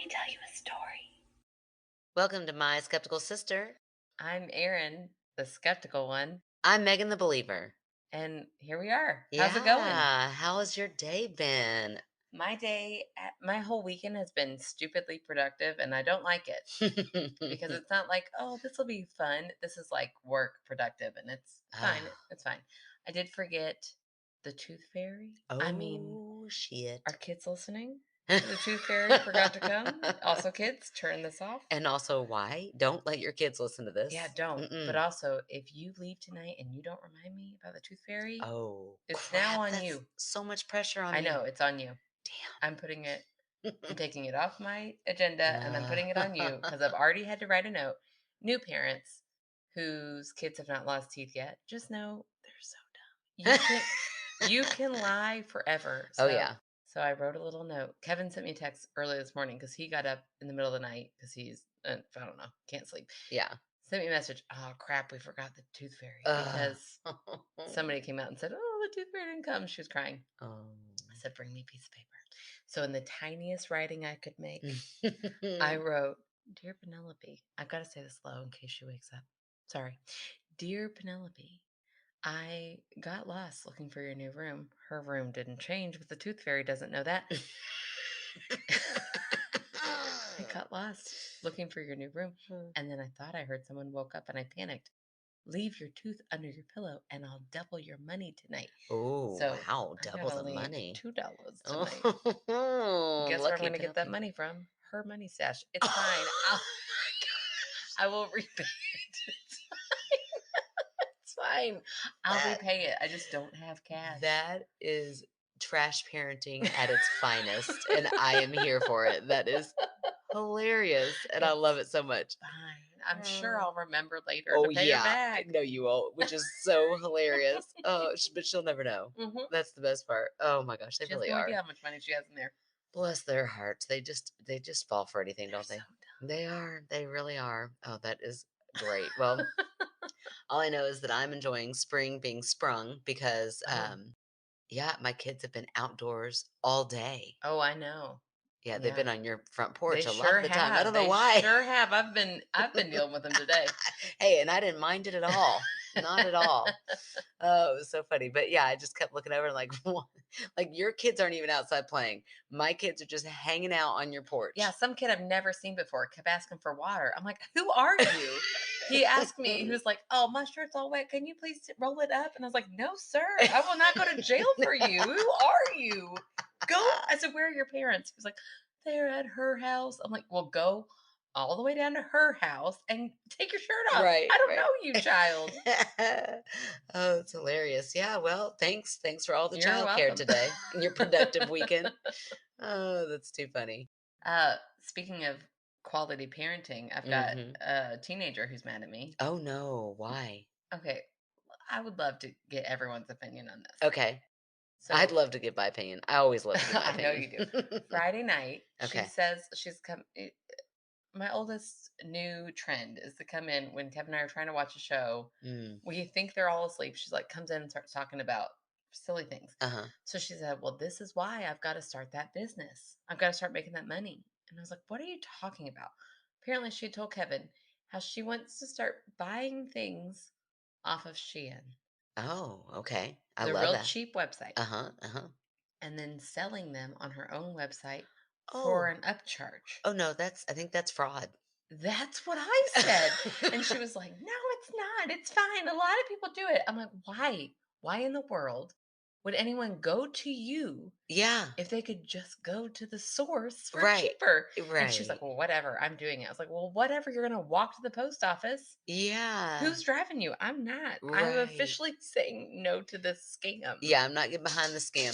me tell you a story. Welcome to My Skeptical Sister. I'm Erin, the skeptical one, I'm Megan the Believer. and here we are. How's it going? Yeah, how has your day been? My whole weekend has been stupidly productive, and I don't like it because it's not like, oh, this will be fun. This is like work productive, and it's fine. Ah, It's fine. I did forget the tooth fairy. I mean, oh, are shit. kids listening? The tooth fairy forgot to come. Also, kids, turn this off. And also, why? Don't let your kids listen to Yeah, this. don't. But Mm-mm. also, if you leave tonight and you don't remind me about the tooth fairy, Oh, it's now crap. on That's you. so much pressure on I me. know it's on you. I'm taking it off my agenda and I'm putting it on you Damn. because I've already had to write a note. New parents whose kids have not lost teeth yet, just know they're so dumb. You can lie forever. Oh, So yeah. so I wrote a little note. Kevin sent me a text early this morning because he got up in the middle of the night because he's I don't know, can't sleep. Yeah. Sent me a message. Oh crap, we forgot the tooth fairy Ugh. because somebody came out and said, "Oh, the tooth fairy didn't come." She was crying. Oh. I said, "Bring me a piece of paper." So in the tiniest writing I could make, I wrote, "Dear Penelope," I've got to say this slow in case she wakes up. Sorry. "Dear Penelope, I got lost looking for your new room. Her room didn't change, but the tooth fairy doesn't know that." I got lost looking for your new room, and then I thought I heard someone woke up and I panicked. "Leave your tooth under your pillow and I'll double your money tonight." Oh, So wow. I Double gotta the leave money. $2 tonight. Oh, Guess where I'm lucky gonna get that Penelope. money from? Her money stash. It's fine. I will repay it. It's fine. I'll That repay it. I just don't have cash. that is trash parenting at its finest, and I am here for it. That is hilarious, and I love It's it so much. fine. I'm sure Mm. I'll remember later to Oh, pay her yeah. I back. know you won't, which is so hilarious. Oh, but she'll never know. Hmm. That's the best part. Oh my gosh, they She has really no idea are. how much money she has in there. Bless their hearts. They just fall for anything, They're don't so they? They are. They really are. Oh, that is great. Well, all I know is that I'm enjoying spring being sprung because, dumb. Oh. yeah, my kids have been outdoors all day. Oh, I know. Yeah, they've Yeah. been on your front They porch a lot sure of the time. I have. don't know They why. sure have. I've been dealing with them today. Hey, and I didn't mind it at all. Not at all. Oh, it was so funny. But yeah, I just kept looking over and like, what? Like your kids aren't even outside playing. My kids are just hanging out on your Yeah, porch. some kid I've never seen before kept asking for water. I'm like, "Who are you?" He asked me, he was like, "Oh, my shirt's all wet. Can you please roll it up?" And I was like, "No, sir. I will not go to jail for you. Who are you? Go." I said, "Where are your parents?" He was like, "They're at her house." I'm like, "Well, go all the way down to her house and take your shirt off. Right, I don't right. know you, child." Oh, it's hilarious. Yeah, well, thanks. Thanks for all the You're childcare welcome. today and your productive weekend. Oh, that's too funny. Speaking of quality parenting, I've got Hmm. a teenager who's mad at me. Oh no, why? Okay, I would love to get everyone's opinion on this. Okay. I'd So love to give my opinion. I always love to give my I know opinion. you do. Friday night, she Okay. says she's come. My oldest new trend is to come in when Kevin and I are trying to watch a show. Mm. We think they're all asleep. She's like, comes in and starts talking about silly things. Uh-huh. So she said, "Well, this is why I've got to start that business. I've got to start making that money." And I was like, "What are you talking about?" Apparently, she had told Kevin how she wants to start buying things off of Shein, Oh, okay. I the love real that. cheap website, Uh-huh. Uh-huh. and then selling them on her own website for Oh. an upcharge. Oh no, I think that's fraud. That's what I said. And she was like, "No, it's not. It's fine. A lot of people do it." I'm like, "Why? Why in the world would anyone go to you Yeah. if they could just go to the source for Right. cheaper?" And she's like, Right. "Well, whatever. I'm doing it." I was like, "Well, whatever. You're going to walk to the post office. Yeah. Who's driving you? I'm not. I'm Right. officially saying no to this scam." Yeah, I'm not getting behind the scam.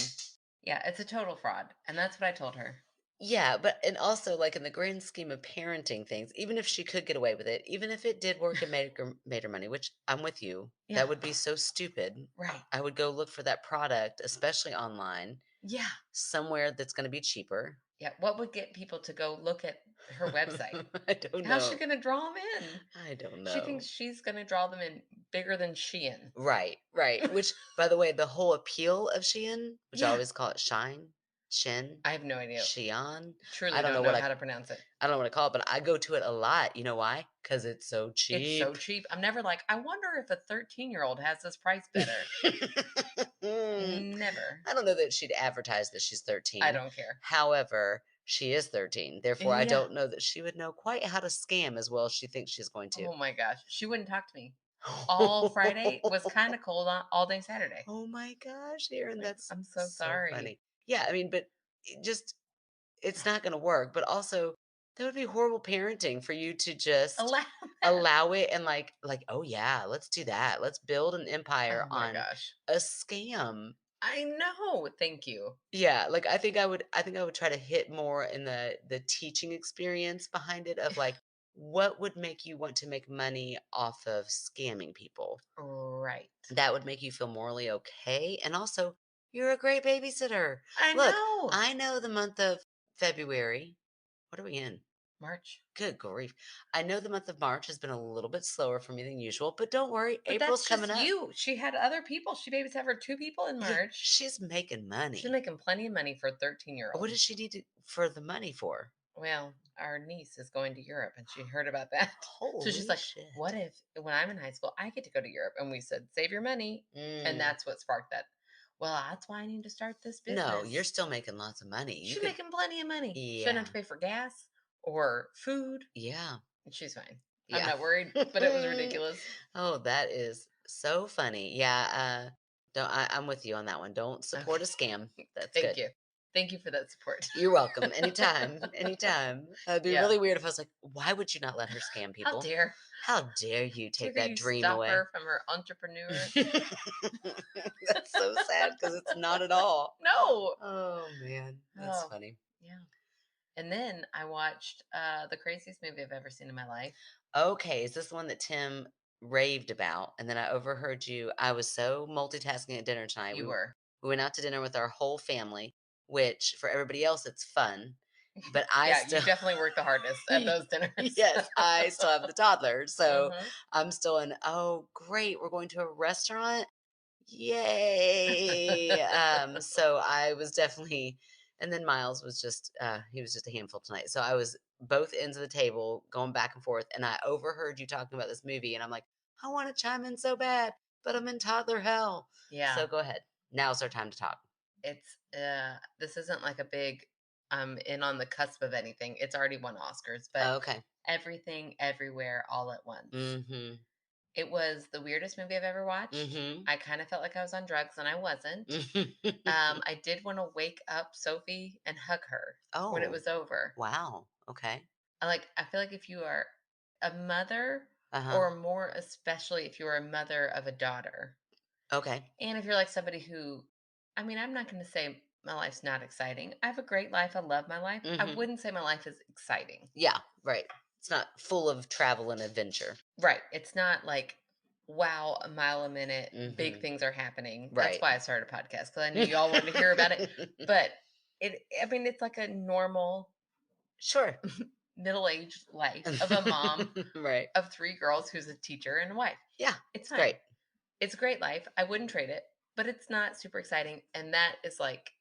Yeah, it's a total fraud. And that's what I told her. Yeah, but and also like in the grand scheme of parenting things, even if she could get away with it, even if it did work and made her money, which I'm with you, Yeah, that would be so stupid. right. I would go look for that product, especially online, Yeah. somewhere that's going to be cheaper. Yeah. What would get people to go look at her website? I don't How's she know. gonna draw them in? I don't She thinks know. she's gonna draw them in bigger than Shein. Right, right. Which, by the way, the whole appeal of Shein, which I Yeah, always call it Shine. Chin, I have no idea. Xi'an. I Truly don't don't know know what how to pronounce it. I don't know what to call it, but I go to it a lot. You know why? Because it's so It's so cheap. cheap. I'm never like, I wonder if a 13-year-old has this price better. I Never. don't know that she'd advertise that she's I 13. don't care. However, she is 13. Therefore, I Yeah. don't know that she would know quite how to scam as well as she thinks she's going to. Oh my gosh. She wouldn't talk to me. All Friday was kind of cold on all day Saturday. Oh my gosh, Aaron, Like, that's I'm so so sorry. funny. Yeah, I mean, but it's not going to work. But also, that would be horrible parenting for you to just Allow that. allow it and oh yeah, let's do that. Let's build an empire Oh my on gosh. a scam. I know. Thank you. Yeah, I think I would try to hit more in the teaching experience behind it of like what would make you want to make money off of scamming people. Right. That would make you feel morally okay, and also, you're a great babysitter. I Look, know. I know the month of February. What are we in? March. Good grief. I know the month of March has been a little bit slower for me than usual, but don't worry, But April's that's coming just up. you. She had other people. She babysat for 2 people in Yeah, March. she's making She's money. making plenty of money for a 13-year-old. What does she need for the money for? Well, our niece is going to Europe and she heard about that. So she's Holy like, "What shit. if when I'm in high school, I get to go to Europe?" And we said, "Save your money." And Mm. that's what sparked that. Well, that's why I need to start this No, you're business. still making lots of money. You She's could, making plenty of money. She doesn't have yeah, to pay for gas or food. yeah, And she's fine. I'm yeah. not worried, but it was ridiculous. Oh, that is so funny. Yeah, don't I'm with you on that one. Don't support Okay. a scam. That's Thank good. you. Thank you for that support. You're welcome. Anytime. Anytime. It'd be Yeah. really weird if I was like, why would you not let her scam How people? dare How dare you How take dare that you dream stop away? her from her entrepreneur? That's so sad because it's not at all. No. Oh man, that's Oh, funny. yeah. And then I watched the craziest movie I've ever seen in my life. Okay, is this the one that Tim raved about? And then I overheard you. I was so multitasking at dinner tonight. You were. We went out to dinner with our whole family, which for everybody else it's fun, but I Yeah, you still definitely work the hardest at those dinners. yes, I still have the toddler. So Uh-huh. I'm still in, oh great, we're going to a restaurant. Yay. So I was definitely, and then Miles was just he was just a handful tonight. So I was both ends of the table going back and forth, and I overheard you talking about this movie, and I'm like, I want to chime in so bad, but I'm in toddler hell. Yeah. So go ahead. Now's our time to talk. It's this isn't like a big I'm in on the cusp of anything. It's already won Oscars, but Okay. Everything Everywhere All at Once. Mm-hmm. It was the weirdest movie I've ever watched. Mm-hmm. I kind of felt like I was on drugs and I wasn't. Mm-hmm. I did want to wake up Sophie and hug her when it Oh, was over. wow. Okay. I feel like if you are a mother, Uh-huh. or more especially if you are a mother of a daughter, Okay. and if you're like somebody who, I mean, I'm not going to say my life's not exciting. I have a great life. I love my life. I Mm-hmm. wouldn't say my life is exciting. Yeah, right. It's not full of travel and adventure. Right. It's not like, wow, a mile a minute, big Mm-hmm. things are happening. That's Right. why I started a podcast because I knew y'all wanted to hear about it. But I mean, it's like a normal Sure. middle aged life of a mom Right. of 3 girls who's a teacher and a wife. Yeah, It's it's fine. great. It's a great life. I wouldn't trade it, but it's not super exciting. And that is like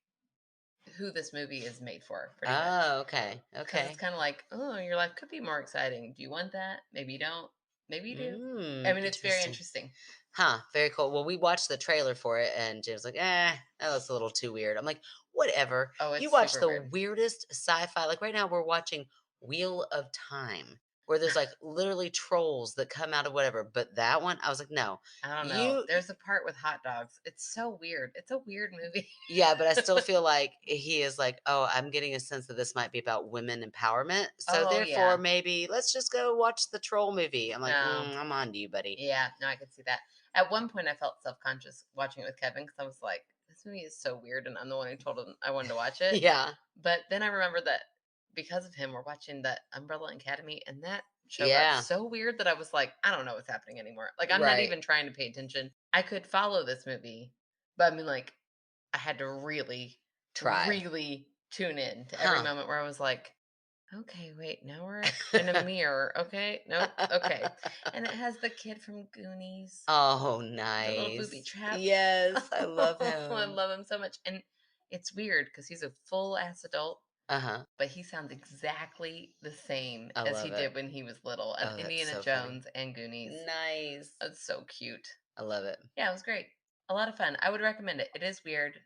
who this movie is made for, pretty much. Oh, okay. Because it's Okay. kind of like, oh, your life could be more exciting. Do you want that? Maybe you don't. Maybe you do. I mean, it's very Interesting. interesting. Huh, very cool. Well, we watched the trailer for it, and James was like, that looks a little too weird. I'm like, whatever. Oh, You it's watch super the weird. weirdest sci-fi. Like right now, we're watching Wheel of Time, where there's like literally trolls that come out of whatever. But that one, I was like, no, I don't know. you. There's a part with hot dogs. It's so weird. It's a weird movie. Yeah, but I still feel like he is like, oh, I'm getting a sense that this might be about women empowerment. So Oh, therefore, yeah. maybe let's just go watch the troll movie. I'm like, No. I'm on to you, buddy. Yeah. No, I could see that. At one point, I felt self conscious watching it with Kevin because I was like, this movie is so weird. And I'm the one who told him I wanted to watch it. Yeah, But then I remember that because of him, we're watching the Umbrella Academy, and that show got yeah, so weird that I was like, I don't know what's happening anymore. Like, I'm not right. even trying to pay attention. I could follow this movie, but I mean, like, I had to really, Try. really tune in to every Huh. moment where I was like, okay, wait, now we're in a mirror. Okay, nope, okay. And it has the kid from Goonies, Oh, the little booby nice. trap. Yes, I love I him. love him so much. And It's weird because he's a full ass adult, Uh-huh. but he sounds exactly the same I as he love it. did when he was little. And Oh, that's Indiana so funny. Jones and Goonies. Nice. That's so cute. I love it. Yeah, it was great. A lot of fun. I would recommend it. It is weird.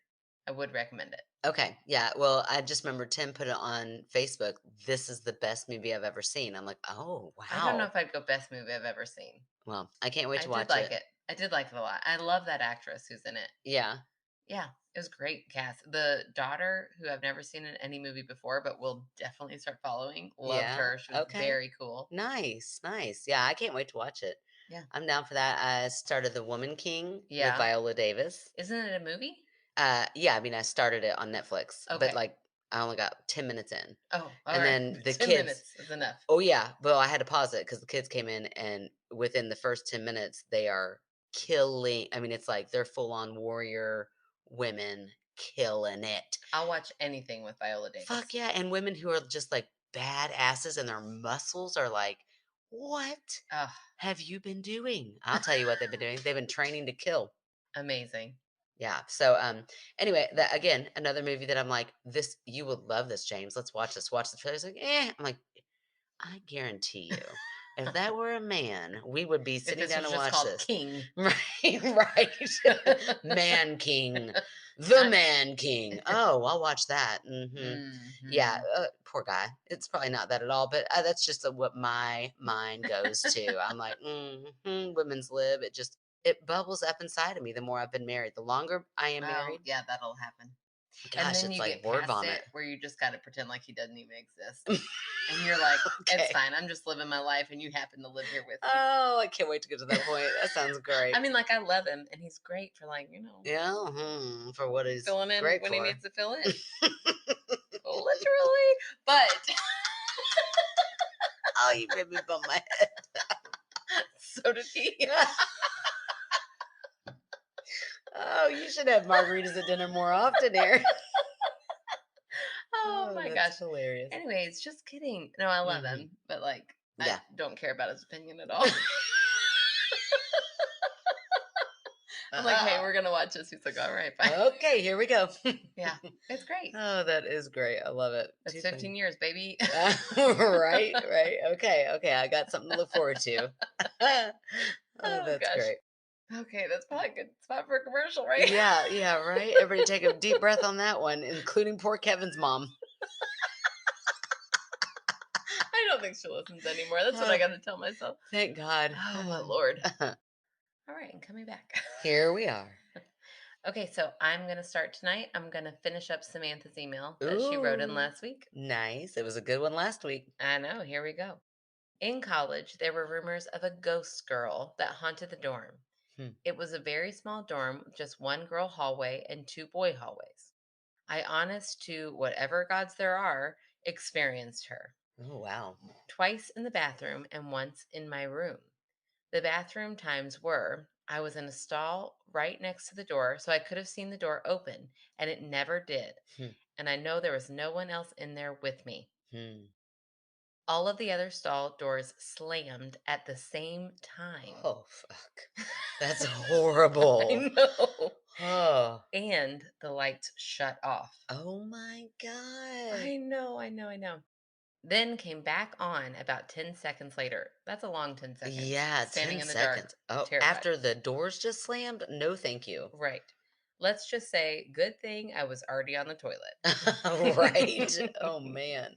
I would recommend it. Okay, yeah, well, I just remember Tim put it on Facebook, "This is the best movie I've ever seen." I'm like, "Oh, I don't know wow." if I'd go best movie I've ever seen. Well, I can't wait I to did watch like it. it. I did like it a lot. I love that actress who's in it. Yeah, Yeah, it was great cast. The daughter, who I've never seen in any movie before, but will definitely start following, loved yeah, her. She was okay. very cool. Nice, nice. Yeah, I can't wait to watch it. Yeah. I'm down for that. I started The Woman King with Yeah. Viola Davis. Isn't it a movie? Yeah, I mean, I started it on Netflix, but, Okay. like, I only got 10 minutes in, Oh, all and right. then the 10 kids. minutes is enough. Oh, yeah, well, I had to pause it because the kids came in, and within the first 10 minutes, they are killing. I mean, it's like they're full-on warrior women killing it. I'll watch anything with Viola Fuck Davis. yeah, and women who are just, like, badasses and their muscles are like, "What Oh, have you been doing?" I'll tell you what they've been doing. They've been training to kill. amazing. Yeah, so, anyway, that again, another movie that I'm like, "This you would love this, James. Let's watch this." Watch the trailer. He's like, "Eh." I'm like, I guarantee you, if that were a man, we would be If sitting this down was and just watch called this. King. Right, right. Man King, the Not. Man King. Oh, I'll watch that. Yeah, Hmm. poor guy. It's probably not that at all, but that's just what my mind goes to. I'm like, women's lib. It bubbles up inside of me the more I've been married. The longer I am Oh, married, yeah, that'll happen. And gosh, then it's you like get word past vomit. it where you just got to pretend like he doesn't even exist. And you're like, it's Okay. fine. I'm just living my life and you happen to live here with me. Oh, I can't wait to get to that point. That sounds great. I mean, like, I love him and he's great for, like, Yeah, for what he's filling in great when he for. needs to fill in. Literally. But Oh, you made me bump my head. so did he. Oh, you should have margaritas at dinner more often here. Oh Oh, my that's gosh. hilarious. Anyways, just kidding. No, I love Mhm. him, but like, I Yeah. don't care about his opinion at all. I'm like, hey, Ah, we're gonna watch this. He's like, all right, fine. okay, here we go. Yeah, it's great. Oh, that is great. I love it. That's Too 15 funny. years, baby. Right, right. Okay, okay. I got something to look forward to. Oh, Oh that's gosh. great. Okay, that's probably a good spot for a commercial, right? Yeah, yeah, right. Everybody take a deep breath on that one, including poor Kevin's mom. I don't think she listens anymore. That's what I got to tell myself. Thank God. Oh my lord. All right, and coming back. Here we are. Okay, so I'm gonna start tonight. I'm gonna finish up Samantha's email that she wrote in Ooh, last week. nice. It was a good one last week. I know. Here we go. In college, there were rumors of a ghost girl that haunted the dorm. Hmm. It was a very small dorm with just one girl hallway and two boy hallways. I, honest to whatever gods there are, experienced her. Oh, wow. Twice in the bathroom and once in my room. The bathroom times were I was in a stall right next to the door, so I could have seen the door open, and it never did. Hmm. And I know there was no one else in there with me. Hmm. All of the other stall doors slammed at the same time. Oh, fuck. That's I horrible. know. Oh. And the lights shut off. Oh my God. I know, I know, I know. Then came back on about 10 seconds later. That's a long 10 seconds. Yeah, Standing 10 in the dark, seconds. Oh, terrified. after the doors just slammed? No, thank you. Right. Let's just say, good thing I was already on the toilet. Right? Oh, man.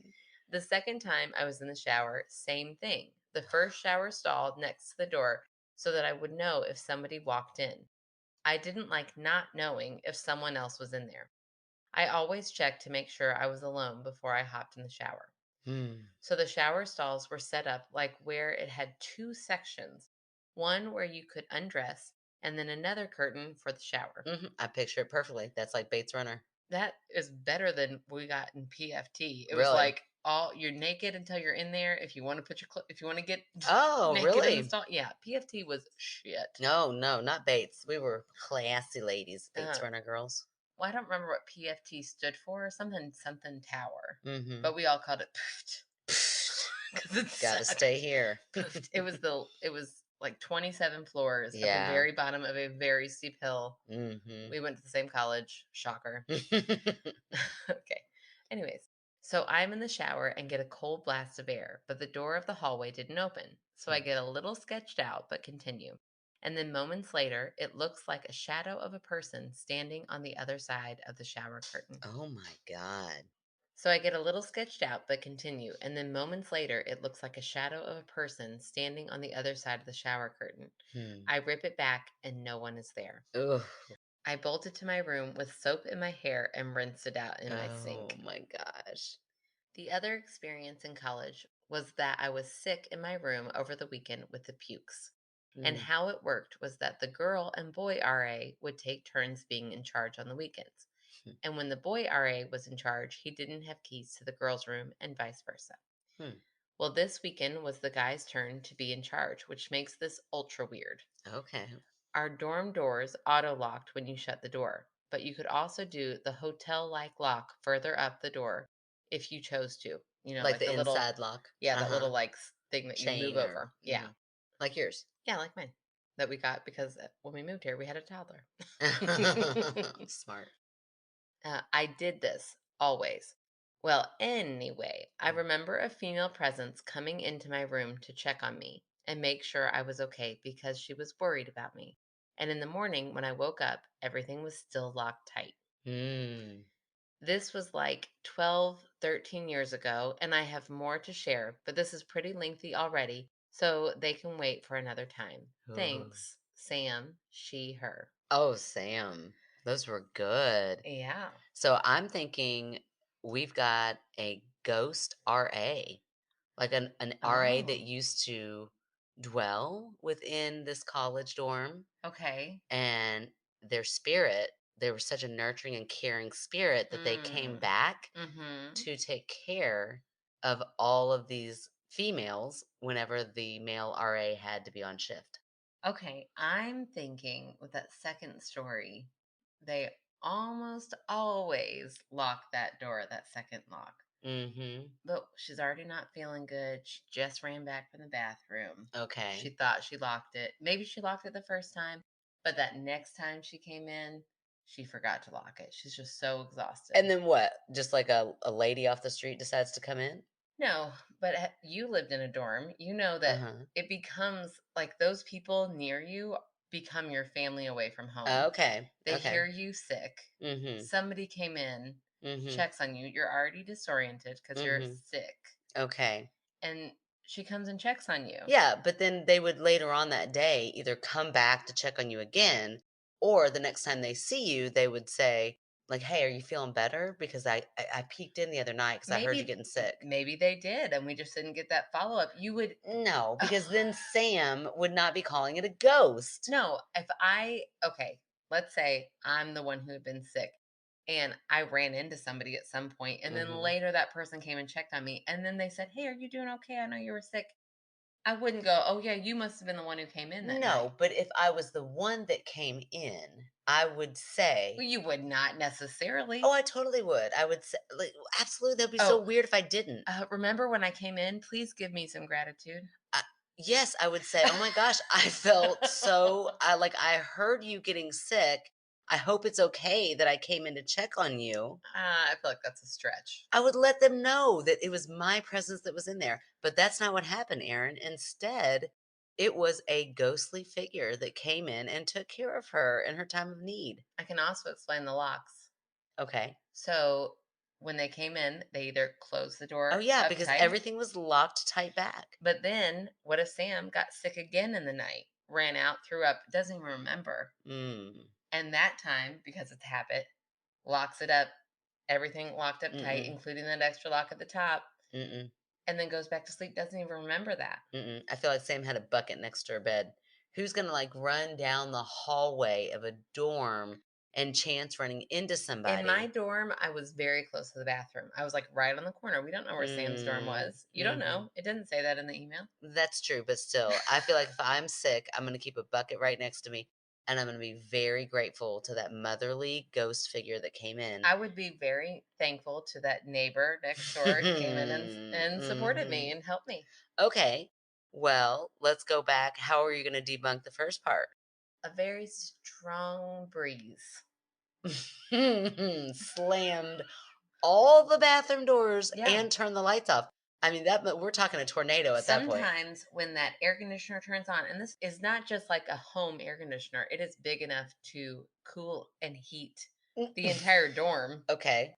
The second time I was in the shower, same thing. The first shower stall next to the door so that I would know if somebody walked in. I didn't like not knowing if someone else was in there. I always checked to make sure I was alone before I hopped in the shower. Hmm. So the shower stalls were set up like where it had two sections, one where you could undress and then another curtain for the shower. I picture it perfectly. That's like Bates Runner. That is better than we got in PFT. It was Really? like all you're naked until you're in there. If you want to put your if you want to get Oh, naked in the really? stall, yeah. PFT was shit. No, no, not Bates. We were classy ladies, Bates Uh, Runner girls. well, I don't remember what PFT stood for. Something tower, Mm-hmm. but we all called it because it Gotta sucked. stay here. It was like 27 floors at the Yeah. very bottom of a very steep hill. Mhm. We went to the same college. Shocker. Okay. Anyways, so I'm in the shower and get a cold blast of air, but the door of the hallway didn't open. So I Hmm. get a little sketched out, but continue. And then moments later, it looks like a shadow of a person standing on the other side of the shower curtain. Oh my god. So I get a little sketched out, but continue. And then moments later, it looks like a shadow of a person standing on the other side of the shower curtain. Hmm. I rip it back, and no one is there. Ugh. I bolted to my room with soap in my hair and rinsed it out in my Oh sink. my gosh. The other experience in college was that I was sick in my room over the weekend with the pukes. And Mm. how it worked was that the girl and boy RA would take turns being in charge on the weekends. Hmm. And when the boy RA was in charge, he didn't have keys to the girl's room and vice versa. Hmm. Well, this weekend was the guy's turn to be in charge, which makes this ultra weird. Okay. Our dorm doors auto locked when you shut the door, but you could also do the hotel like lock further up the door if you chose to. Like Like the the little, inside lock? yeah, that Uh-huh. little like thing that you move Chain or over. Yeah. mhm. Like yours. Yeah, like mine that we got because when we moved here, we had a toddler. Smart. I did this always. Well, anyway, I Mm. remember a female presence coming into my room to check on me and make sure I was okay because she was worried about me. And in the morning, when I woke up, everything was still locked tight. Mm. This was like 12, 13 years ago, and I have more to share, but this is pretty lengthy already, so they can wait for another time. Oh. Thanks, Sam, she, her. Oh, Sam. Those were good. Yeah. So I'm thinking we've got a ghost RA, like an RA that Oh, used to dwell within this college dorm, okay. and their spirit, they were such a nurturing and caring spirit that they came Mm. back Mm-hmm. to take care of all of these females whenever the male RA had to be on shift. Okay, I'm thinking with that second story, they almost always lock that door, that second lock. Mhm. But she's already not feeling good. She just ran back from the bathroom. She Okay. thought she locked it. Maybe she locked it the first time, but that next time she came in, she forgot to lock it. She's just so And exhausted. then what? Just like a lady off the street decides to come in? No, but you lived in a dorm. You know that Uh-huh. it becomes like those people near you become your family away from home. Okay. They hear Okay. you sick. Mhm. Somebody came in, Mhm. checks on you. You're already disoriented because you're Mhm. sick. Okay. And she comes and checks on you. Yeah, but then they would later on that day either come back to check on you again, or the next time they see you, they would say, like, "Hey, are you feeling better? Because I peeked in the other night because I heard you Maybe getting sick." maybe they did and we just didn't get that follow-up. You would No, because then Sam would not be calling it a ghost. no, if I okay, let's say I'm the one who had been sick and I ran into somebody at some point and then Mhm. later that person came and checked on me and then they said, "Hey, are you doing okay? I know you were sick." I wouldn't go, "Oh yeah, you must have been the one who came in that night." No, but if I was the one that came in, I would Well, say, you would not "Oh, necessarily. I totally would." I would say, like, absolutely, that'd be so Oh, weird if I didn't. remember when I came in? Please give me some gratitude. I, yes, I would say, "Oh my gosh, I felt so I heard you getting sick. I hope it's okay that I came in to check on you." I feel like that's a stretch. I would let them know that it was my presence that was in there, but that's not what happened, Aaron. Instead, it was a ghostly figure that came in and took care of her in her time of need. I can also explain the locks. Okay. So when they came in, they either closed the Oh, door yeah, up because tight, everything was locked tight back. but then what if Sam got sick again in the night, ran out, threw up, doesn't even remember, Mm. and that time, because it's habit, locks it up, everything locked up tight, Mm-mm. including that extra lock at the top, Mm-mm. and then goes back to sleep, doesn't even remember that. Mm-mm. I feel like Sam had a bucket next to her bed. Who's gonna like run down the hallway of a dorm and chance running into In my somebody? dorm, I was very close to the bathroom. I was like right on the corner. We don't know where Sam's dorm Mm. was. You don't Hmm. know. It didn't say that in the email. That's true, but still, I feel like if I'm sick, I'm gonna keep a bucket right next to me, and I'm gonna be very grateful to that motherly ghost figure that came in. I would be very thankful to that neighbor next door who came in and supported me Mhm. and helped me. Okay. Well, let's go back. How are you gonna debunk the first part? A very strong breeze. Slammed all the bathroom doors Yeah. and turned the lights off. I mean, that we're talking a tornado at that point. Sometimes when that air conditioner turns on, and this is not just like a home air conditioner, it is big enough to cool and heat the entire dorm. Okay.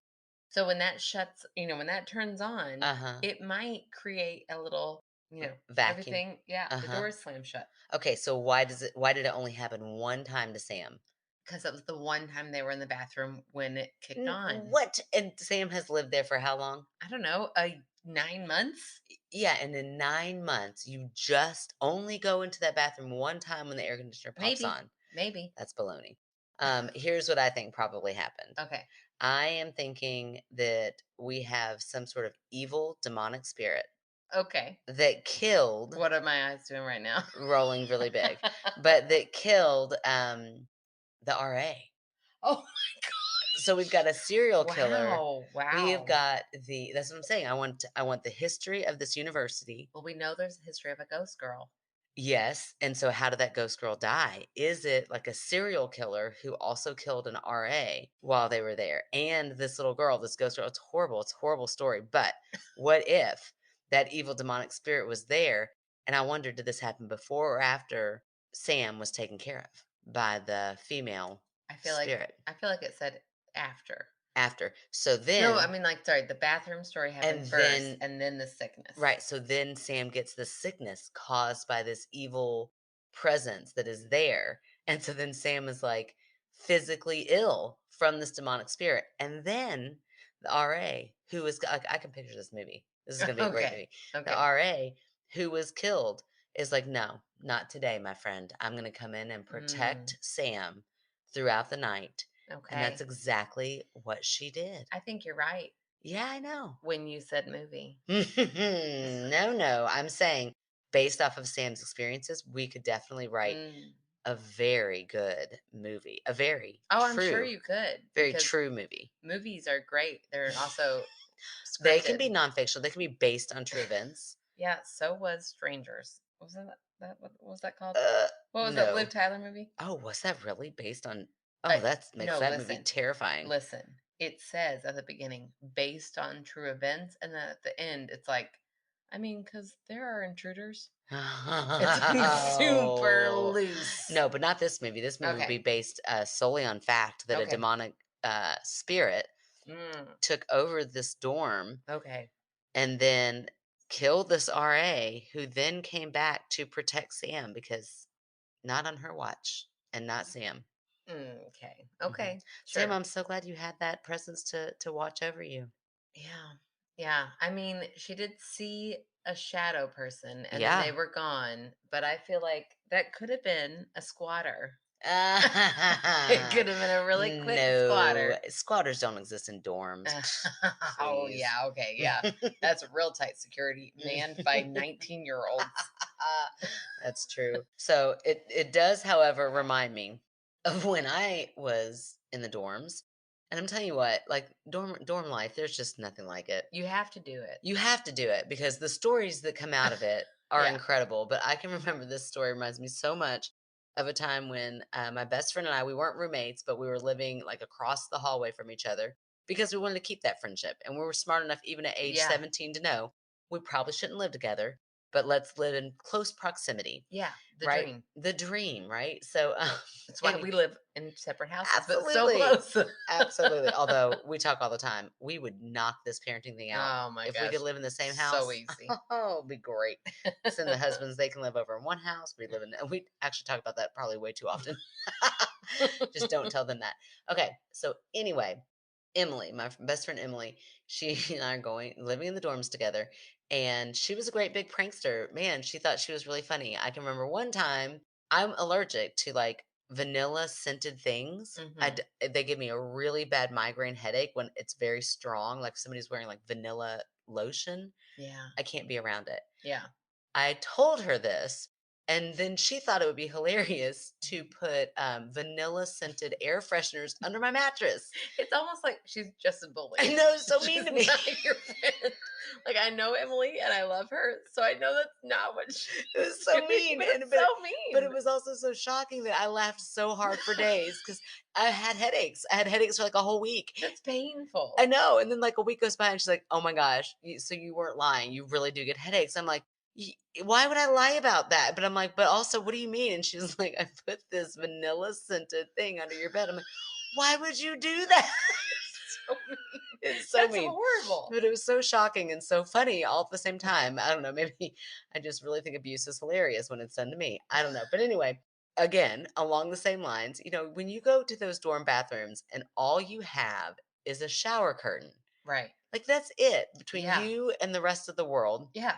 So when that shuts, when that turns on, Uh-huh. it might create a little, Vacuum. everything. Yeah, the Uh-huh. door is slammed shut Okay, so why did it only happen one time to Sam? because it was the one time they were in the bathroom when it kicked on. What? And Sam has lived there for how long? I don't know, 9 months, Yeah, and in 9 months, you just only go into that bathroom one time when the air conditioner pops maybe, on. maybe. That's baloney. Here's what I think probably happened. Okay, I am thinking that we have some sort of evil demonic spirit okay. that killed, What are my eyes doing right now? rolling really big, but that killed the RA. Oh, So we've got a serial killer. wow, We have wow. got that's what I'm saying. I want the history of this university. Well, we know there's a history of a ghost girl. Yes, and so how did that ghost girl die? Is it like a serial killer who also killed an RA while they were there? And this little girl, this ghost girl, it's horrible. It's a horrible story. But what if that evil demonic spirit was there? And I wonder, did this happen before or after Sam was taken care of by the female I feel like spirit? I feel like it said after. After. So No, I then, mean, like, sorry, the bathroom story and happened first, then and then the sickness. right, so then Sam gets the sickness caused by this evil presence that is there, and so then Sam is, like, physically ill from this demonic spirit, and then the RA who is like, I can picture this movie. This is gonna be a great Okay, movie. The okay. RA who was killed is like, "No, not today, my friend. I'm gonna come in and Mm, protect Sam throughout the night," and that's okay. exactly what she did. I think you're right Yeah, I know. when you said movie. No, no, I'm saying based off of Sam's experiences, we could definitely write Mm. a very good movie, a Oh, I'm sure you could very because true movie. movies are great. They're also They can be scripted. nonfictional, they can be based on true events. Yeah, so was Strangers. Was that what was that called? Uh, What was that Liv no. Tyler movie? Oh, was that really based on Uh, oh, that makes no, that movie listen. terrifying. Listen. It says at the beginning based on true events, and then at the end it's like, I mean, cuz there are intruders. It's like super Oh. loose. No, but not this movie. This movie would be Okay. based, solely on fact that a Okay. demonic, spirit Mm, took over this dorm okay. and then killed this RA who then came back to protect Sam because not on her watch and not Sam. Okay. Mhm. Okay. Sam, Sure. I'm so glad you had that presence to watch over you. Yeah. Yeah. I mean, she did see a shadow person and then they Yeah. were gone, but I feel like that could have been a squatter. It could have been a really quick No, squatter. squatters don't exist in dorms. Psh, Oh, please. yeah. Okay. Yeah. That's real tight security manned by 19-year-olds. That's true. So it does, however, remind me of when I was in the dorms. And I'm telling you what, like dorm life, there's just nothing like it. You have to do it. You have to do it because the stories that come out of it are Yeah. incredible. But I can remember this story reminds me so much of a time when my best friend and I, we weren't roommates, but we were living like across the hallway from each other because we wanted to keep that friendship. And we were smart enough, even at age Yeah. 17, to know we probably shouldn't live together, but let's live in close proximity, Yeah. The right? dream. The dream, right? So, That's why anyway, we live in separate houses, but so absolutely. close. Absolutely. Although we talk all the time, we would knock this parenting thing out. Oh my If we could gosh. live in the same So house, easy. oh, it'd be great. Send the husbands, they can live over in one house. We live in, we actually talk about that probably way too often. Just don't tell them that. Okay. So, anyway, Emily, my best friend Emily, she and I are living in the dorms together. And she was a great big prankster. Man, she thought she was really funny. I can remember one time I'm allergic to like vanilla scented things. Mhm. They give me a really bad migraine headache when it's very strong, like somebody's wearing like vanilla lotion. Yeah. I can't be around it. Yeah. I told her this, And then she thought it would be hilarious to put vanilla scented air fresheners under my mattress. It's almost like she's just a I bully. know, it's so mean She's to me. not your friend. Like, I know Emily and I love her, so I know that's not what she's It was so doing, mean, but and it's so but it mean. was also so shocking that I laughed so hard for days because I had headaches. I had headaches for like a whole week. That's I painful. know, and then like a week goes by, and she's like, "Oh my gosh, so you weren't lying. You really do get headaches." I'm like, Why would I lie about that?" But I'm like, "But also, what do you mean?" And she's like, "I put this vanilla scented thing under your bed." I'm like, "Why would you do that?" So mean. It's so That's mean. horrible. But it was so shocking and so funny all at the same time. I don't know, maybe I just really think abuse is hilarious when it's done to me. I don't know. But anyway, again, along the same lines, when you go to those dorm bathrooms and all you have is a shower curtain, Right. like that's it between Yeah. you and the rest of the world. Yeah,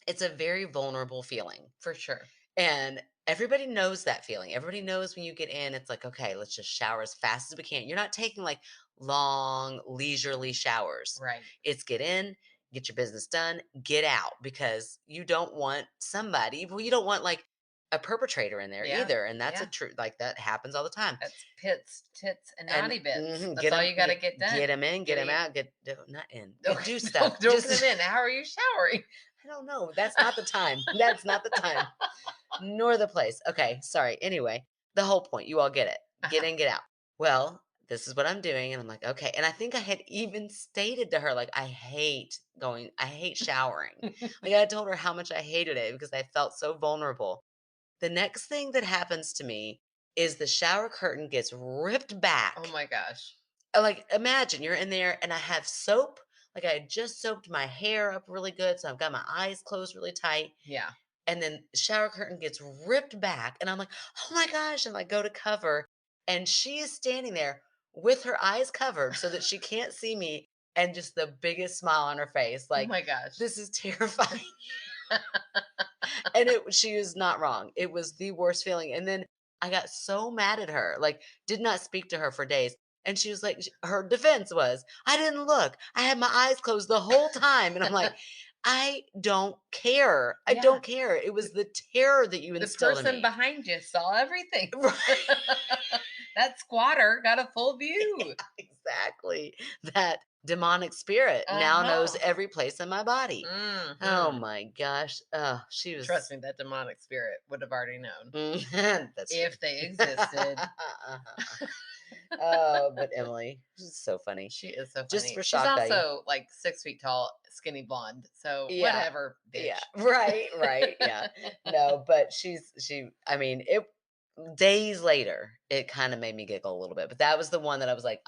It's a very vulnerable feeling. for sure. And everybody knows that feeling. Everybody knows when you get in, it's like, okay, let's just shower as fast as we can. You're not taking like long, leisurely showers. Right. It's get in, get your business done, get out because you don't want somebody, well, you don't want like a perpetrator in there Yeah. either. And that's a Yeah. true, like that happens all the time. That's pits, tits, and And naughty bits. That's get all them, you gotta get get done. them in, get Get them it. out, not in, Okay, do stuff. don't get Just, them in. How are you showering? I don't know. That's not the time. That's not the time. Nor the place. Okay, sorry. Anyway, the whole point, you all get it. Get Uh-huh. in, get out. Well, this is what I'm doing. And I'm like, okay. And I think I had even stated to her, like, I hate showering. Like, I told her how much I hated it because I felt so vulnerable. The next thing that happens to me is the shower curtain gets ripped Oh back. my gosh. Like, imagine you're in there and I have soap. Like, I had just soaped my hair up really good. So I've got my eyes closed really tight Yeah. and then shower curtain gets ripped back and I'm like, "Oh my gosh," and I go to cover and she is standing there with her eyes covered so that she can't see me and just the biggest smile on her face Oh like, my gosh. "This is terrifying." And she is not wrong. It was the worst feeling, and then I got so mad at her, like, did not speak to her for days, and she was like her defense was, "I didn't look. I had my eyes closed the whole time," and I'm like, "I don't care. I Yeah. don't care. It was the terror that you The instilled in person me." behind you saw everything. Right. That squatter got a full Yeah, view. exactly. That demonic spirit now knows Uh-huh. every place in my body. Oh Mhm. my gosh. Oh, she Trust was me, that demonic spirit would have already known that's true. if they existed. Uh-huh. Oh, but Emily, she's so funny. She is so Just funny. for She's shock value. also like 6 feet tall, skinny blonde. So Yeah. whatever, Yeah. bitch. Right, right. Yeah. No, but I mean, it days later, it kind of made me giggle a little bit. But that was the one that I was like,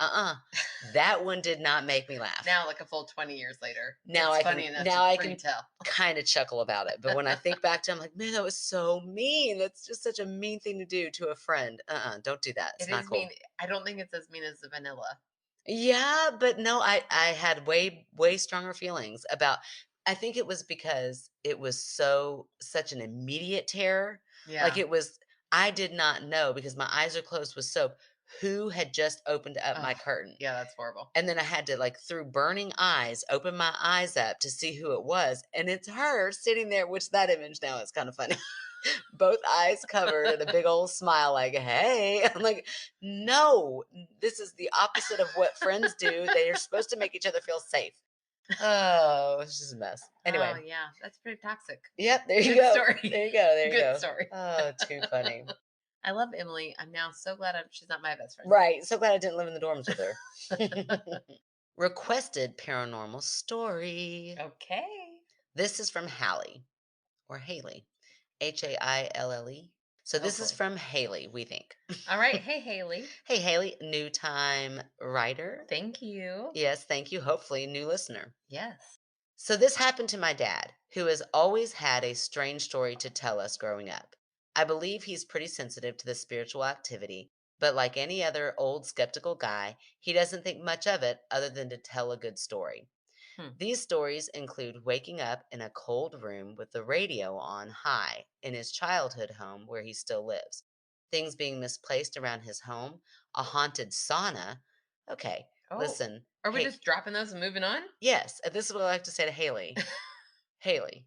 that one did not make me laugh. Now, like a full 20 years later, it's funny enough Now I for you can to tell. kind of chuckle about it. But when I think back to it, I'm like, man, that was so mean. That's just such a mean thing to do to a friend. Don't do that. It's It not is mean. cool. I don't think it's as mean as the vanilla. Yeah, but no, I had way stronger feelings about I think it was because it was such an immediate terror. Like Yeah. it was I did not know because my eyes are closed with soap who had just opened up Oh, my curtain. yeah, that's horrible. And then I had to like through burning eyes open my eyes up to see who it was and it's her sitting there which that image now is kind of funny. Both eyes covered and a big old smile like, "Hey." I'm like, "No, this is the opposite of what friends do. They are supposed to make each other feel safe." Oh, it's just a mess. Oh, Anyway, yeah, that's pretty toxic. yep, there you Good go. story. There you go. There you Good go. story. Oh, too funny. I love Emily. I'm now so glad she's not my best friend. Right. So glad I didn't live in the dorms with her. Requested paranormal story. Okay. This is from Hallie or Haley. Haille. So Oh this is boy. from Haley, we think. All right. Hey, Haley. Hey, Haley, new time writer. Thank you. Yes, thank you. Hopefully, new listener. Yes. So, this happened to my dad, who has always had a strange story to tell us growing up. I believe he's pretty sensitive to the spiritual activity, but like any other old skeptical guy, he doesn't think much of it other than to tell a good story. Hmm. These stories include waking up in a cold room with the radio on high in his childhood home where he still lives, things being misplaced around his home, a haunted sauna. Okay, Oh, listen, are we hey, just dropping those and moving on? yes, this is what I like to say to Haley. Haley,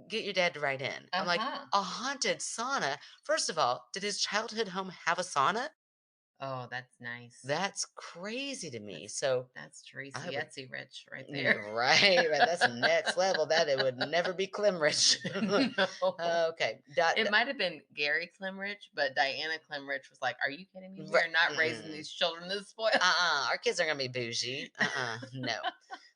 get your dad to write in. I'm like, Uh-huh. a haunted sauna? First of all, did his childhood home have a sauna? Oh, that's nice. That's crazy to me. That's So that's Teresa I would Etsy rich right yeah, there. right, right. That's next level. That it would never be Klimrich. No. Okay. It might have been Gary Klimrich, but Diana Klimrich was like, "Are you kidding me? We Right. are not raising Mm-mm. these children this spoiled." Our kids are gonna be bougie. No.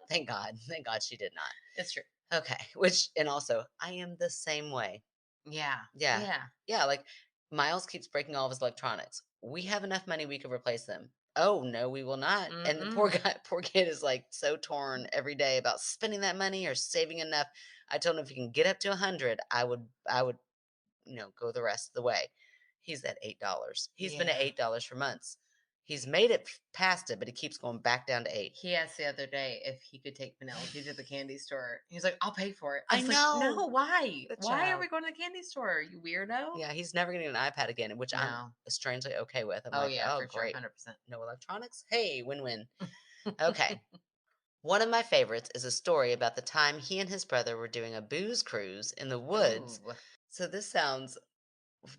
Thank God. Thank God she did not. It's true. Okay. Which and also I am the same way. Yeah. Yeah. Yeah. Yeah, like, Miles keeps breaking all of his electronics. We have enough money, we could replace them. "Oh, no, we will not." And the poor Mm-mm. guy poor kid is, like, so torn every day about spending that money or saving enough. I told him if he can get up to 100, I would, go the rest of the way. He's at $8. He's been at Yeah. $8 for months. He's made it past it, but he keeps going back down to 8. He asked the other day if he could take Penelope to the candy store. He's like, "I'll pay for it." I I was like, "No, know! why? The Why are we child. going to the candy store? You weirdo." Yeah, he's never getting an iPad again, which I'm No. strangely okay with. I'm Oh like, yeah, "Oh, for sure, great. 100%. No electronics? Hey, win-win." Okay. One of my favorites is a story about the time he and his brother were doing a booze cruise in the woods. Ooh. So this sounds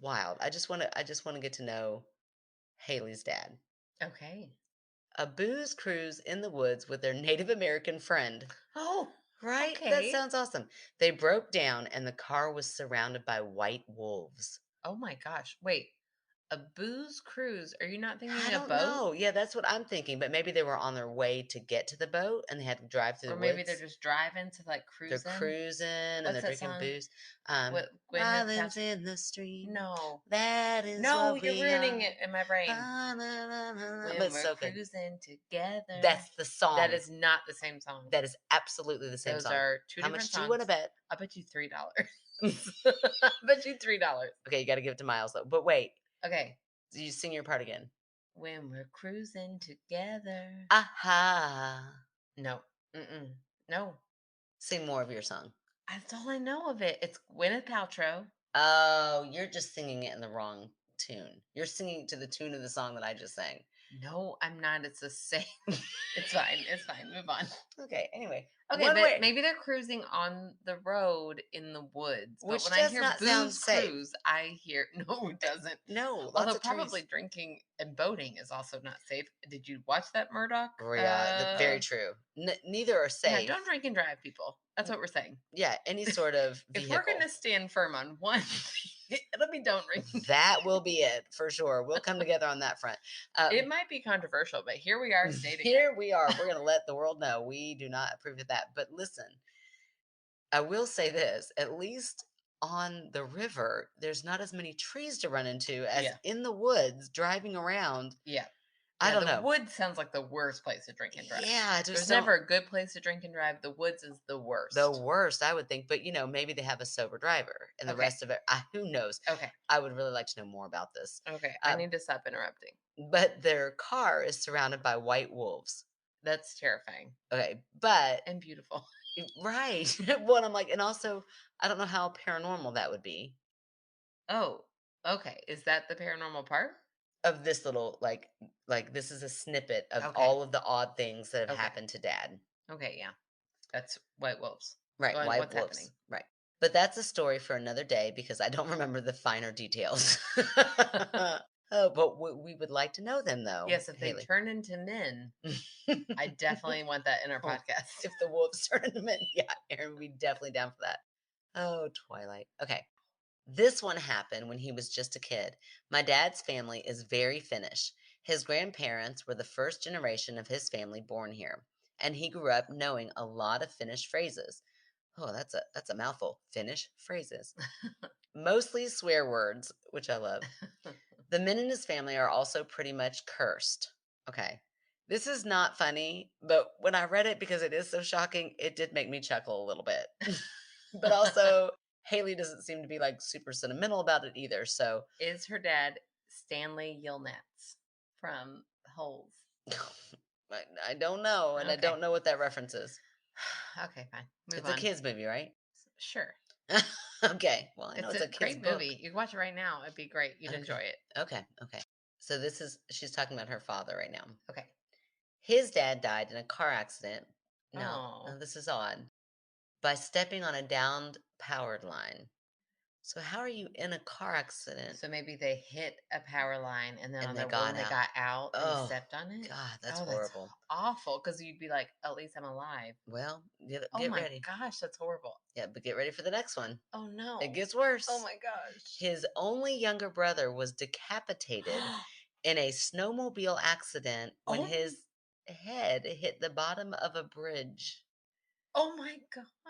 wild. I just want to get to know Haley's dad. Okay. A booze cruise in the woods with their Native American friend. Oh, Right? That okay. sounds awesome. They broke down and the car was surrounded by white wolves. Oh my gosh. Wait. A booze cruise. Are you not I thinking a don't boat? know. Yeah, that's what I'm thinking, but maybe they were on their way to get to the boat and they had to drive through Or the maybe they're woods. just driving to like They're cruising. cruising and What's they're that drinking song? booze. What Gwyneth Islands Paltrow? in the stream. No. That is No, what you're we ruining are. it in my brain. But When it's we're so good. cruising together. That's the That song. is not the same song. That is absolutely the same Those song. are two How different much do you want to songs. bet? I bet you $3. I bet you $3. Okay, you got to give it to Miles though. But wait, Okay. you sing your part again. When we're cruising together. Aha. No. Mm-mm. No. Sing more of your song. That's all I know of it. It's Gwyneth Paltrow. Oh, you're just singing it in the wrong tune. You're singing to the tune of the song that I just sang. No, I'm not. It's the same. It's fine. It's fine. Move on. Okay, anyway. Okay, One but way, maybe they're cruising on the road in the woods. But which when I does hear not sound booze safe. cruise, I hear no, it doesn't. No, lots Although of probably trees. drinking and boating is also not safe. Did you watch that Murdoch? Yeah, very true. Neither are Yeah, don't safe. drink and drive, people. That's what we're saying. Yeah, any sort of If we're vehicle. gonna stand firm on one, let me don't drink. And That will be it for sure. We'll come together on that front. it might be controversial, but here we are stating it. Here we are. We're going to let the world know we do not approve of that. But listen, I will say this at least on the river, there's not as many trees to run into as Yeah. in the woods driving around. Yeah. I Yeah, don't the know. woods sounds like the worst place to drink and drive. Yeah, I just There's don't. never a good place to drink and drive. The woods is the The worst. worst, I would think. But, maybe they have a sober driver and the Okay. rest of it, who knows? Okay. I would really like to know more about this. Okay. I Uh, need to stop interrupting. but their car is surrounded by white wolves. That's terrifying Okay. But, and beautiful. right. Well, I'm like, and also, I don't know how paranormal that would be. Oh, okay. Is that the paranormal part? Of this little like this is a snippet of Okay. all of the odd things that have Okay. happened to dad. Okay. Yeah. That's white wolves. Right, Going, white what's wolves. happening? Right. But that's a story for another day because I don't remember the finer details. Oh, but we would like to know them though, Yes. If they Haley. turn into men, I definitely want that in our Oh, podcast. if the wolves turn into men, yeah, Aaron would be definitely down for that. Oh, Twilight. Okay. This one happened when he was just a kid. My dad's family is very Finnish. His grandparents were the first generation of his family born here, and he grew up knowing a lot of Finnish phrases. Oh, that's a mouthful. Finnish phrases. Mostly swear words, which I love. The men in his family are also pretty much cursed. Okay. This is not funny, but when I read it because it is so shocking, it did make me chuckle a little bit. But also Haley doesn't seem to be like super sentimental about it either. So Is her dad Stanley Yelnats from Holes? I don't know, and I Okay. don't know what that reference is. Okay, fine. Move It's a on. kids movie, right? Sure. Okay. Well, I know It's it's a a kids great book. movie. You watch it right now. It'd be great. You'd enjoy Okay. it. Okay. Okay. So she's talking about her father right now. Okay. His dad died in a car accident. No, Oh. this is odd. By stepping on a downed powered line. So how are you in a car accident So maybe they hit a power line, and then and on they the got when they out? got out, they Oh, stepped on it? God, that's Oh, that's horrible. awful. Because 'cause you'd be like, "At least I'm alive." Well, get Oh get my ready. gosh, that's horrible. Yeah, but get ready for the next one. Oh, It no. gets Oh worse. my gosh. His only younger brother was decapitated in a snowmobile accident when Oh, his head hit the bottom of a bridge. oh my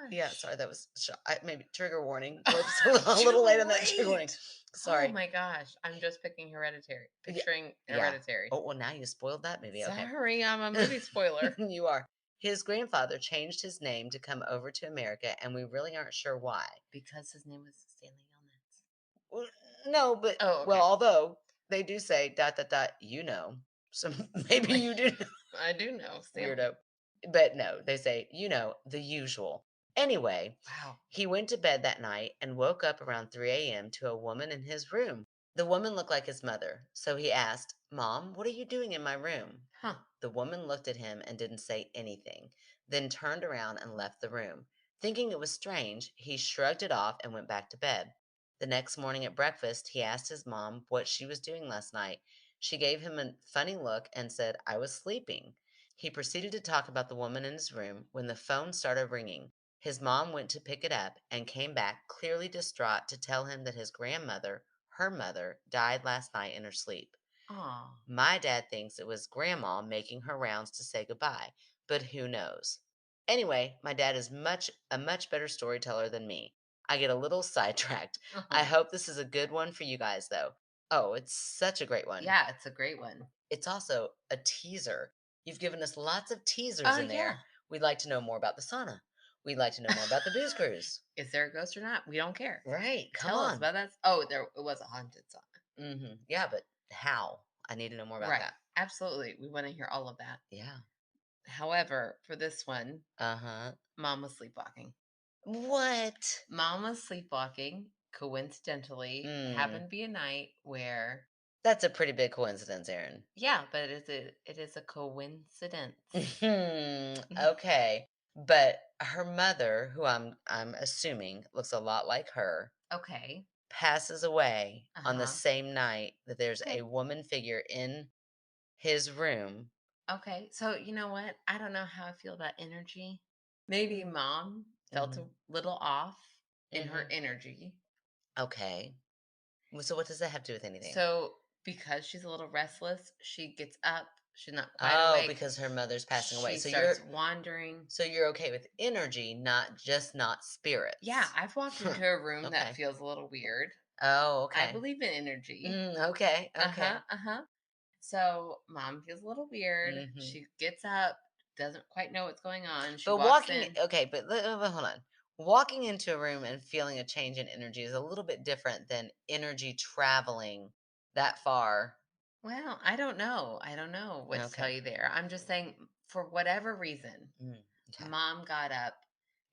Yeah, gosh. sorry, that was maybe trigger warning. We're just a little late on Too that trigger warning. late. Oh Sorry. my gosh, I'm just picking Hereditary Yeah, picturing yeah. Hereditary. Oh, well, now you spoiled that movie. Okay. Sorry, I'm a movie spoiler. You are. His grandfather changed his name to come over to America, and we really aren't sure why. Because his name was Stanley Yelnats. Well, no, but Oh, well, okay. although they do say dot dot dot, so maybe Stanley. you do know, I do know Stanley. weirdo. But no, they say the usual. Anyway, Wow. he went to bed that night and woke up around 3 a.m. to a woman in his room. The woman looked like his mother, so he asked, "Mom, what are you doing in my room?" Huh. The woman looked at him and didn't say anything, then turned around and left the room. Thinking it was strange, he shrugged it off and went back to bed. The next morning at breakfast, he asked his mom what she was doing last night. She gave him a funny look and said, "I was sleeping." He proceeded to talk about the woman in his room when the phone started ringing. His mom went to pick it up and came back clearly distraught to tell him that his grandmother, her mother, died last night in her sleep. Aw. My dad thinks it was grandma making her rounds to say goodbye, but who knows? Anyway, my dad is a much better storyteller than me. I get a little sidetracked. I Uh-huh. hope this is a good one for you guys though. Oh, it's such a great one. Yeah, it's a great one. It's also a teaser. You've given us lots of teasers Oh, in yeah. there. We'd like to know more about the sauna. We'd like to know more about the booze cruise. Is there a ghost or not? We don't care. Right. Come Tell us on. about that. Oh, it was a haunted sauna. Yeah, but how? I need to know more about Right. that. Absolutely. We want to hear all of that. Yeah. However, for this one, Uh-huh. mom was sleepwalking. What? Mom was sleepwalking. Coincidentally, happened Mm, to be a night where, that's a pretty big coincidence, Aaron. yeah, but it is a coincidence. Okay. But her mother, who I'm assuming looks a lot like her, Okay. passes away on the Uh-huh. same night that there's a Okay. woman figure in his room. Okay. So you know what? I don't know how I feel about energy. Maybe Mm, mom felt a mhm, little off in her mhm. energy. Okay. Well, so what does that have to do with anything? So because she's a little restless, she gets up, she's not quite Oh, awake. because her mother's passing away. She So starts wandering. you're okay with energy, not Yeah, spirits. I've walked Huh. into a room that Okay. feels a little weird. Oh, I okay. believe in energy. Okay, Uh-huh, okay. uh-huh. So mom feels a little weird. Mhm. She gets up, doesn't quite know what's going on. She But walks in. hold on. Walking into a room and feeling a change in energy is a little bit different than energy traveling that far. Well, I don't know. I don't know what to tell Okay. you there. I'm just saying, for whatever reason, Okay. mom got up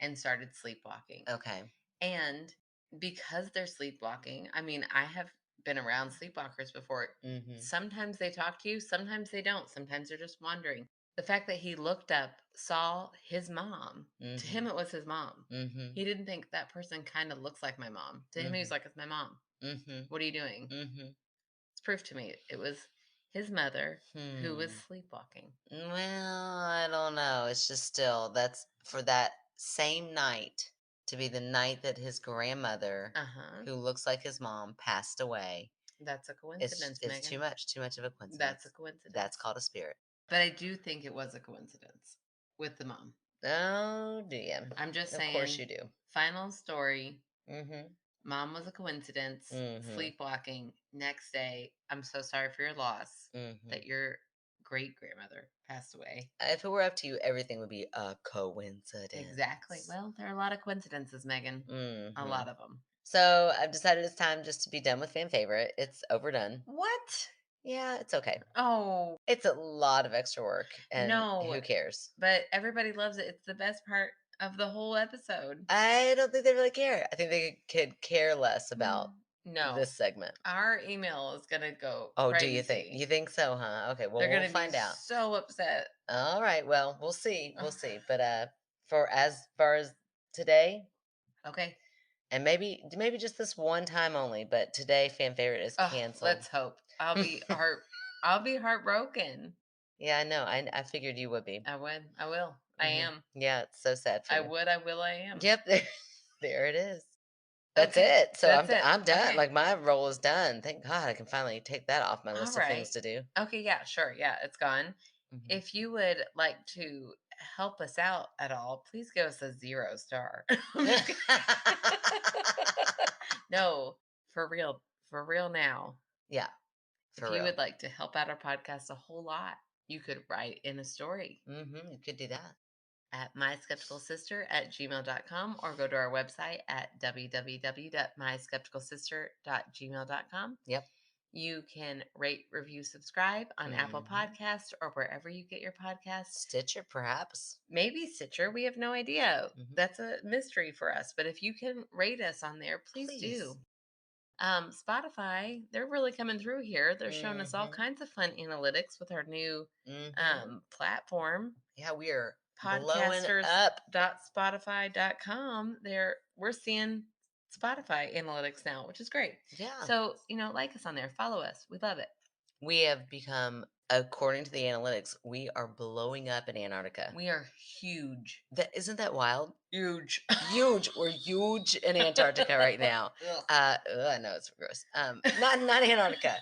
and started sleepwalking. Okay. And because they're sleepwalking, I mean, I have been around sleepwalkers before. Mhm. Sometimes they talk to you, sometimes they don't. Sometimes they're just wandering. The fact that he looked up, saw his mom, to him, Mhm. it was his mom. Mhm. He didn't think that person kind of looks like my mom. To him, he was Mhm. like, it's my mom. Mhm. What are you doing? Mhm. It's proof to me. It was his mother who was Hmm. sleepwalking. Well, I don't know. It's just still that's for that same night to be the night that his grandmother, Uh huh. who looks like his mom, passed away. That's a It's coincidence, it's Megan. too much of a That's a coincidence. That's coincidence. called a spirit. But I do think it was a coincidence with the mom. Oh, do you? I'm just Of course saying, you do. final story. Mhm. Mom was a coincidence, Mhm. sleepwalking. Next day, I'm so sorry for your loss that Mhm. your great grandmother passed away. If it were up to you, everything would be a Exactly. coincidence. Well, there are a lot of coincidences, Megan. A Mhm. lot of them. So I've decided it's time just to be done with fan favorite. It's overdone. What? Yeah, it's okay. Oh, It's a lot of extra work, and no. who cares? But everybody loves it. It's the best part of the whole episode. I don't think they really care. I think they could care less about No. this segment. Our email is going to go Oh, do you think? crazy. You think so, huh? Okay, well, They're we'll going to be find out. so upset. All right, well, we'll see. Ugh. We'll see. But for as far as today, Okay. And maybe just this one time only, but today fan favorite is Oh, canceled. let's hope. I'll be heartbroken. Yeah, I know. I figured you would be. I would. I will. I Mhm. am. Yeah, it's so sad for I you. would. I will. I am. Yep, there it is. That's Okay. it. So That's it. I'm done. Okay. Like my role is done. Thank God I can finally take that off my All list of things right. to do. Okay. Yeah. Sure. Yeah. It's gone. Mhm. If you would like to help us out at all, please give us a 0 star. I'm just kidding. No, for real. For real now. Yeah, If for you real. would like to help out our podcast a whole lot, you could write in a story You could do that. at myskepticalsister@gmail.com or go to our website at www.myskepticalsister.gmail.com. Yep. You can rate, review, subscribe on Apple Mhm. Podcasts or wherever you get your podcasts. Stitcher, perhaps. Maybe Stitcher. We have no idea. Mhm. That's a mystery for us. But if you can rate us on there, please Please. do. Spotify, they're really coming through here. They're showing us all Mhm. kinds of fun analytics with our new Mhm. platform, Yeah, we are blowing up. podcasters.spotify.com. We're seeing Spotify analytics now, which is great. Yeah. So, like us on there, follow us. We love it. We have become, according to the analytics, we are blowing up in Antarctica. We are huge. That isn't that wild? Huge. Huge. We're huge in Antarctica right now. Ugh. I know it's gross. Not Antarctica.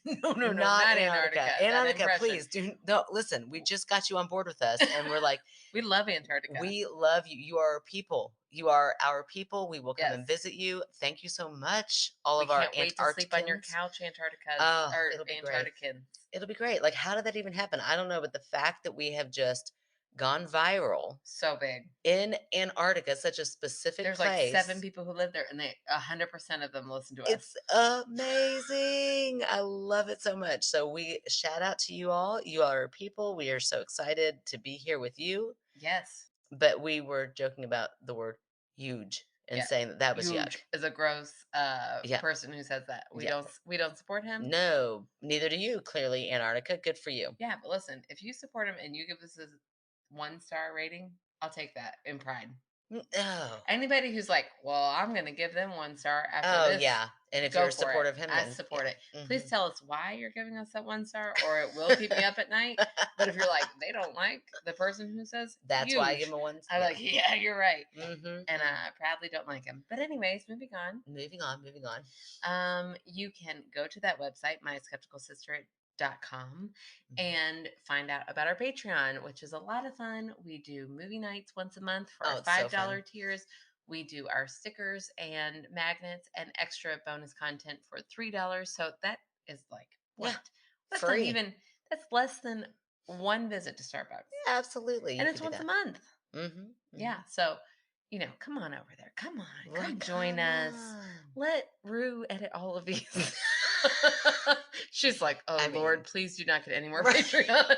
No, no, no, Not not Antarctica. Antarctica. That Antarctica, impression. please do no listen. We just got you on board with us, and we're like, We love Antarctica. we love you. You are our people. You are our people. We will come Yes. and visit you. Thank you so much, all We of our can't wait to sleep on your Antarcticans. couch, Antarcticas Oh, or it'll be great. Antarcticans. It'll be great. Like, how did that even happen? I don't know, but the fact that we have just gone viral So big. in Antarctica, such a specific There's like 7 place, people who live there, and 100% of them listen to us. it's amazing. I love it so much. So we shout out to you all. You are our people. We are so excited to be here with you. Yes. But we were joking about the word huge and Yeah. saying that that was yuck. Huge is a gross Yeah. person who says that. We Yeah. don't support him. No, neither do you, clearly, Antarctica. Good for you. Yeah, but listen, if you support him and you give us a 1 star rating, I'll take that in pride. Oh. Anybody who's like, well, I'm going to give them 1 star after Oh, this, yeah. And if go you're for it. supportive of him, I then support yeah. it. Please tell us why you're giving us that 1 star, or it will keep me up at night. But if you're like, they don't like the person who says That's why I give huge, him a one. I'm like, yeah, you're right. Mm-hmm. And I proudly don't like him. But anyways, moving on. Moving on, moving on. You can go to that website, myskepticalsister.com, and find out about our Patreon, which is a lot of fun. We do movie nights once a month for our Oh, it's so $5 fun. tiers. We do our stickers and magnets and extra bonus content for $3. So that is like what? Yeah, That's not free. even, that's less than one visit to Starbucks. Yeah, absolutely. And You it's could do once a that. month. Mm-hmm. Yeah. So, come on over there. Come on. Come join Come us. on. Let Rue edit all of these. She's like, oh, I Lord, mean, please do not get any more right. Patreons.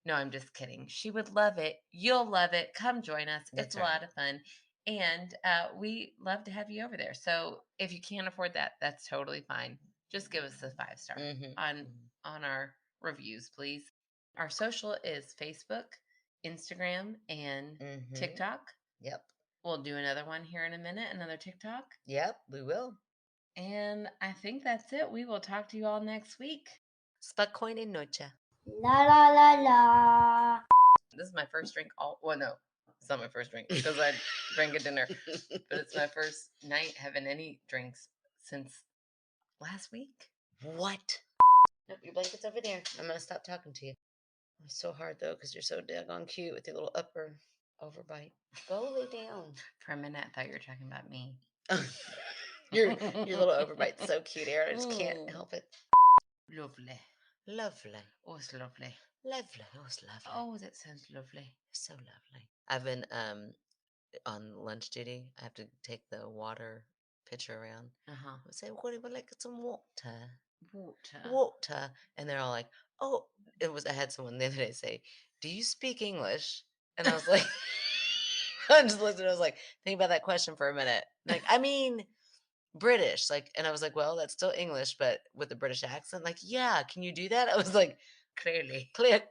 No, I'm just kidding. She would love it. You'll love it. Come join us. It's That's a right. lot of fun. And we love to have you over there. So if you can't afford that, that's totally fine. Just give us a 5 star Mm-hmm. on our reviews, please. Our social is Facebook, Instagram, and Mm-hmm. TikTok. Yep. We'll do another one here in a minute, another TikTok. Yep, we will. And I think that's it. We will talk to you all next week. Spokojnej noche. La la la la. This is my first drink. Well, no, it's not my first drink because I drank at dinner, but it's my first night having any drinks since last week. What? Nope, your blanket's over there. I'm gonna stop talking to you. It's so hard though, because you're so daggone cute with your little upper overbite. Go lay down. For a minute, I thought you were talking about me. your little overbite's so cute, Aaron. I just can't help it. Lovely. Lovely. Oh, it's lovely. Lovely. Oh, it's lovely. Oh, that sounds lovely. So lovely. I've been on lunch duty. I have to take the water pitcher around. Uh-huh. I say, what do you like? Some water. Water. Water. And they're all like, oh, I had someone the other day say, do you speak English? And I was like, I just looked at it, I was like, think about that question for a minute. Like, I mean, British. Like, and I was like, well, that's still English, but with a British accent. Like, yeah, can you do that? I was like, clearly. And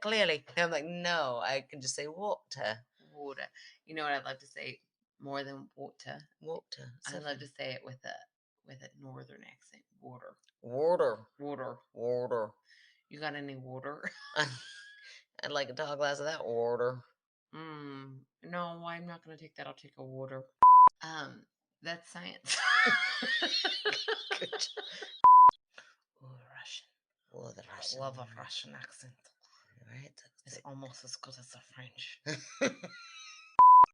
I'm like, no, I can just say water. Water. You know what I'd love to say? More than water. Water. I So love funny. to say it with a northern accent. Water. Water. Water. Water. You got any water? I'd like a tall glass of that water. No, I'm not gonna take that. I'll take a water. That's science. Good job. Ooh, Russian. Oh, the Russian. Love a Russian accent. Right. It's almost as good as the French.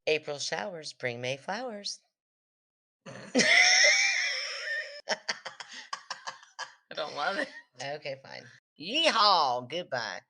April showers bring May flowers. I don't love it. Okay, fine. Yeehaw! Goodbye.